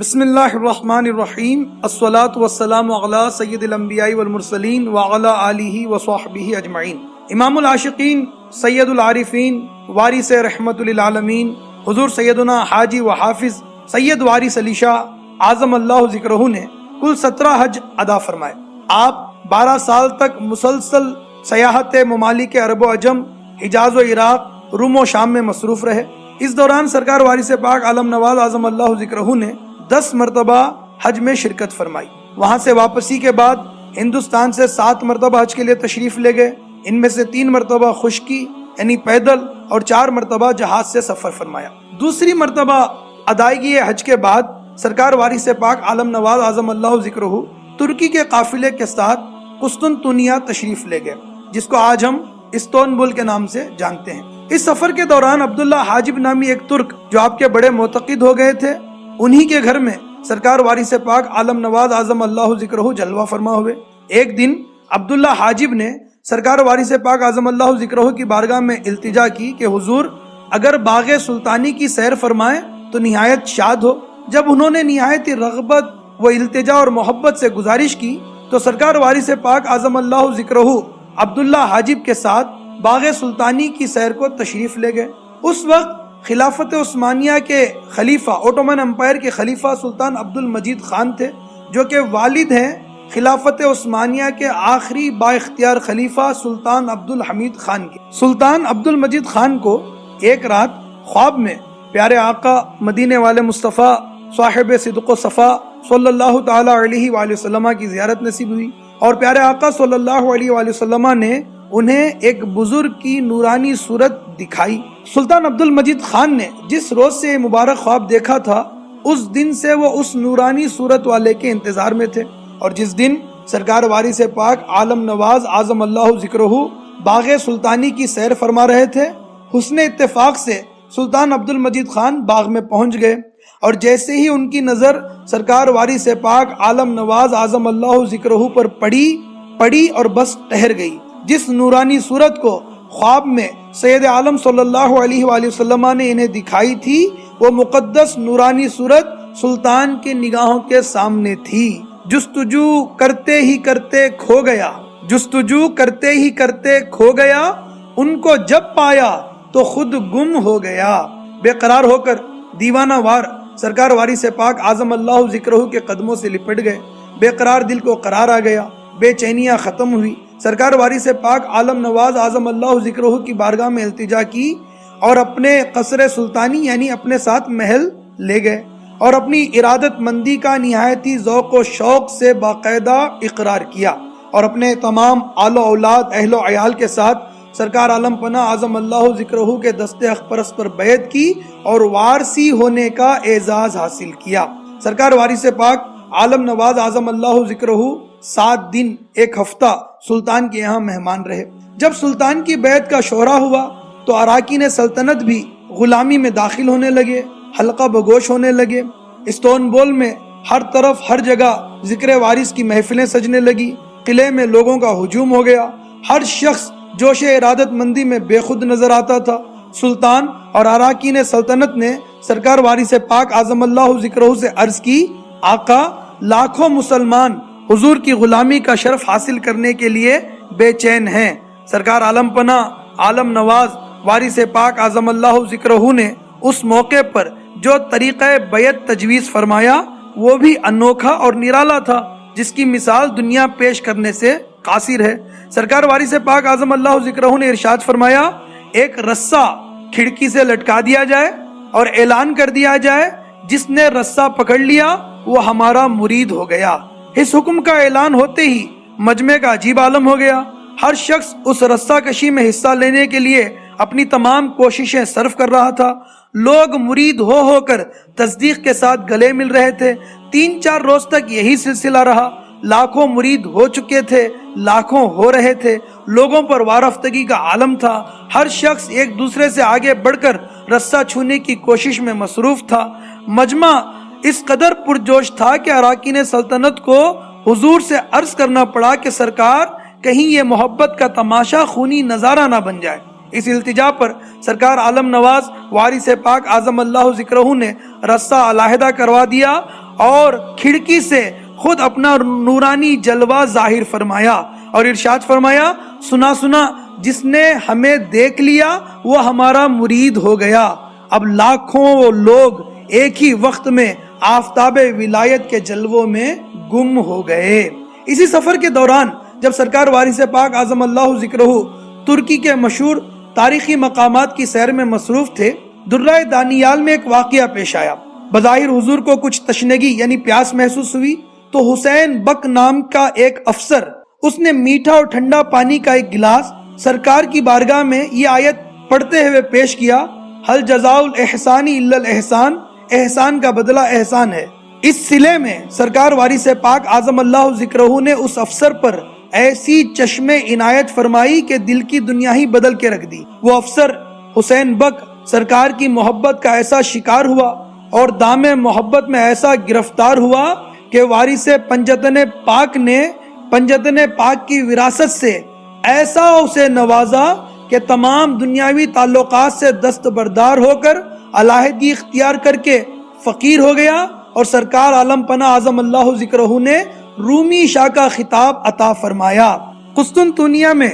بسم اللہ الرحمن الرحیم الصلاۃ والسلام علی سید الانبیاء والمرسلین وعلی آلہ وصحبہ اجمعین۔ امام العاشقین، سید العارفین، وارث رحمت للعالمین، حضور سیدنا حاجی و حافظ سید وارث علی شاہ اعظم اللہ ذکرہ نے کل 17 حج ادا فرمائے۔ آپ 12 سال تک مسلسل سیاحت ممالک عرب و عجم، حجاز و عراق، روم و شام میں مصروف رہے۔ اس دوران سرکار وارث پاک عالم نواز اعظم اللہ ذکرہ نے 10 مرتبہ حج میں شرکت فرمائی۔ وہاں سے واپسی کے بعد ہندوستان سے 7 مرتبہ حج کے لیے تشریف لے گئے۔ ان میں سے 3 مرتبہ خشکی یعنی پیدل اور 4 مرتبہ جہاز سے سفر فرمایا۔ دوسری مرتبہ ادائیگی حج کے بعد سرکار وارث پاک عالم نواز اعظم اللہ ذکرہ ترکی کے قافلے کے ساتھ قسطنطنیہ تشریف لے گئے، جس کو آج ہم استنبول کے نام سے جانتے ہیں۔ اس سفر کے دوران عبداللہ حاجب نامی ایک ترک جو آپ کے بڑے معتقد ہو گئے تھے، انہی کے گھر میں سرکار وارث پاک عالم نواز اعظم اللہ ذکرہ جلوہ فرما ہوئے۔ ایک دن عبداللہ حاجب نے سرکار وارث پاک اعظم اللہ ذکرہ کی بارگاہ میں التجا کی کہ حضور اگر باغ سلطانی کی سیر فرمائیں تو نہایت شاد ہو۔ جب انہوں نے نہایت رغبت و التجا اور محبت سے گزارش کی تو سرکار وارث پاک اعظم اللہ ذکرہ عبداللہ حاجب کے ساتھ باغ سلطانی کی سیر کو تشریف لے گئے۔ اس وقت خلافت عثمانیہ کے خلیفہ، اوٹومن امپائر کے خلیفہ سلطان عبد المجید خان تھے، جو کہ والد ہیں خلافت عثمانیہ کے آخری با اختیار خلیفہ سلطان عبد الحمید خان کے۔ سلطان عبد المجید خان کو ایک رات خواب میں پیارے آقا مدینے والے مصطفیٰ صاحب صدق و صفا صلی اللہ تعالی علیہ وآلہ وسلم کی زیارت نصیب ہوئی، اور پیارے آقا صلی اللہ علیہ وآلہ وسلم نے انہیں ایک بزرگ کی نورانی صورت دکھائی۔ سلطان عبد المجید خان نے جس روز سے یہ مبارک خواب دیکھا تھا، اس دن سے وہ اس نورانی صورت والے کے انتظار میں تھے، اور جس دن سرکار وارث پاک عالم نواز اعظم اللہ ذکرہ باغ سلطانی کی سیر فرما رہے تھے، حسن اتفاق سے سلطان عبد المجید خان باغ میں پہنچ گئے، اور جیسے ہی ان کی نظر سرکار وارث پاک عالم نواز اعظم اللہ ذکرہ پر پڑی اور بس ٹھہر گئی۔ جس نورانی صورت کو خواب میں سید عالم صلی اللہ علیہ وآلہ وسلم نے انہیں دکھائی تھی، وہ مقدس نورانی صورت سلطان کے نگاہوں کے سامنے تھی۔ جستجو کرتے ہی کرتے کھو گیا، جستجو کرتے ہی کرتے کھو گیا، ان کو جب پایا تو خود گم ہو گیا۔ بے قرار ہو کر دیوانہ وار سرکار وارث پاک اعظم اللہ ذکرہ کے قدموں سے لپٹ گئے۔ بے قرار دل کو قرار آ گیا، بے چینیاں ختم ہوئی۔ سرکار وارث پاک عالم نواز اعظم اللہ ذکرہ کی بارگاہ میں التجا کی، اور اپنے قصر سلطانی یعنی اپنے ساتھ محل لے گئے، اور اپنی ارادت مندی کا نہایتی ذوق و شوق سے باقاعدہ اقرار کیا، اور اپنے تمام آل و اولاد، اہل و عیال کے ساتھ سرکار عالم پناہ اعظم اللہ ذکرہ کے دستے حق پرست پر بیعت کی، اور وارثی ہونے کا اعزاز حاصل کیا۔ سرکار وارث پاک عالم نواز اعظم اللہ ذکرہ 7 دن 1 ہفتہ سلطان کے یہاں مہمان رہے۔ جب سلطان کی بیعت کا شورا ہوا تو اراکین سلطنت بھی غلامی میں داخل ہونے لگے، حلقہ بگوش ہونے لگے۔ استنبول میں ہر طرف ہر جگہ ذکر وارث کی محفلیں سجنے لگی، قلعے میں لوگوں کا ہجوم ہو گیا، ہر شخص جوش ارادت مندی میں بے خود نظر آتا تھا۔ سلطان اور اراکین سلطنت نے سرکار وارث پاک اعظم اللہ ذکرہ سے عرض کی، آقا لاکھوں مسلمان حضور کی غلامی کا شرف حاصل کرنے کے لیے بے چین ہیں۔ سرکار عالم پناہ عالم نواز وارث پاک اعظم اللہ ذکرہ نے اس موقع پر جو طریقہ بیعت تجویز فرمایا وہ بھی انوکھا اور نرالا تھا، جس کی مثال دنیا پیش کرنے سے قاصر ہے۔ سرکار وارث پاک اعظم اللہ ذکرہ نے ارشاد فرمایا، ایک رسہ کھڑکی سے لٹکا دیا جائے اور اعلان کر دیا جائے، جس نے رسہ پکڑ لیا وہ ہمارا مرید ہو گیا۔ اس حکم کا اعلان ہوتے ہی مجمع کا عجیب عالم ہو گیا۔ ہر شخص اس رسہ کشی میں حصہ لینے کے لیے اپنی تمام کوششیں صرف کر رہا تھا۔ لوگ مرید ہو کر تصدیق کے ساتھ گلے مل رہے تھے۔ 3-4 روز تک یہی سلسلہ رہا۔ لاکھوں مرید ہو چکے تھے، لاکھوں ہو رہے تھے، لوگوں پر وارفتگی کا عالم تھا۔ ہر شخص ایک دوسرے سے آگے بڑھ کر رسہ چھونے کی کوشش میں مصروف تھا۔ مجمع اس قدر پرجوش تھا کہ اراکین سلطنت کو حضور سے عرض کرنا پڑا کہ سرکار کہیں یہ محبت کا تماشا خونی نظارہ نہ بن جائے۔ اس التجا پر سرکار عالم نواز وارث پاک اعظم اللہ ذکرہ نے رسہ علیحدہ کروا دیا اور کھڑکی سے خود اپنا نورانی جلوہ ظاہر فرمایا اور ارشاد فرمایا، سنا سنا، جس نے ہمیں دیکھ لیا وہ ہمارا مرید ہو گیا۔ اب لاکھوں لوگ ایک ہی وقت میں آفتاب ولایت کے جلووں میں گم ہو گئے۔ اسی سفر کے دوران جب سرکار وارث پاک اعظم اللہ ذکرہ ترکی کے مشہور تاریخی مقامات کی سیر میں مصروف تھے، درہ دانیال میں ایک واقعہ پیش آیا۔ بظاہر حضور کو کچھ تشنگی یعنی پیاس محسوس ہوئی تو حسین بک نام کا ایک افسر، اس نے میٹھا اور ٹھنڈا پانی کا ایک گلاس سرکار کی بارگاہ میں یہ آیت پڑھتے ہوئے پیش کیا، حل جزاء الاحسان الا الاحسان، احسان کا بدلہ احسان ہے۔ اس صلے میں سرکار وارث پاک اعظم اللہ ذکرہ نے اس افسر پر ایسی چشم عنایت فرمائی کہ دل کی دنیا ہی بدل کے رکھ دی۔ وہ افسر حسین بک سرکار کی محبت کا ایسا شکار ہوا اور دام محبت میں ایسا گرفتار ہوا کہ وارث پنجتن پاک نے پنجتن پاک کی وراثت سے ایسا اسے نوازا کہ تمام دنیاوی تعلقات سے دستبردار ہو کر علیحدگی اختیار کر کے فقیر ہو گیا اور سرکار عالم پناہ اعظم اللہ ذکرہ نے رومی شاہ کا خطاب عطا فرمایا۔ قسطنطنیہ میں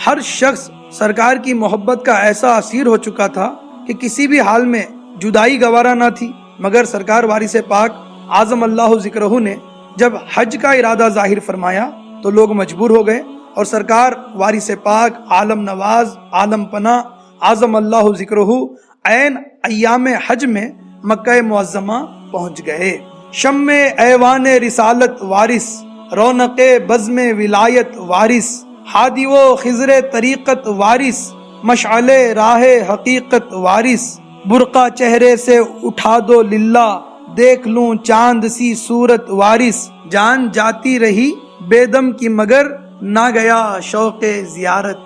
ہر شخص سرکار کی محبت کا ایسا اسیر ہو چکا تھا کہ کسی بھی حال میں جدائی گوارا نہ تھی، مگر سرکار وارث پاک اعظم اللہ ذکرہ نے جب حج کا ارادہ ظاہر فرمایا تو لوگ مجبور ہو گئے اور سرکار وارث پاک عالم نواز عالم پناہ اعظم اللہ ذکرہ عین ایام حج میں مکہ معظمہ پہنچ گئے۔ شم ایوان رسالت وارث، رونق بزم ولایت وارث، ہادی و خضر طریقت وارث، مشعل راہ حقیقت وارث، برقع چہرے سے اٹھا دو للہ، دیکھ لوں چاند سی صورت وارث، جان جاتی رہی بے دم کی مگر نہ گیا شوق زیارت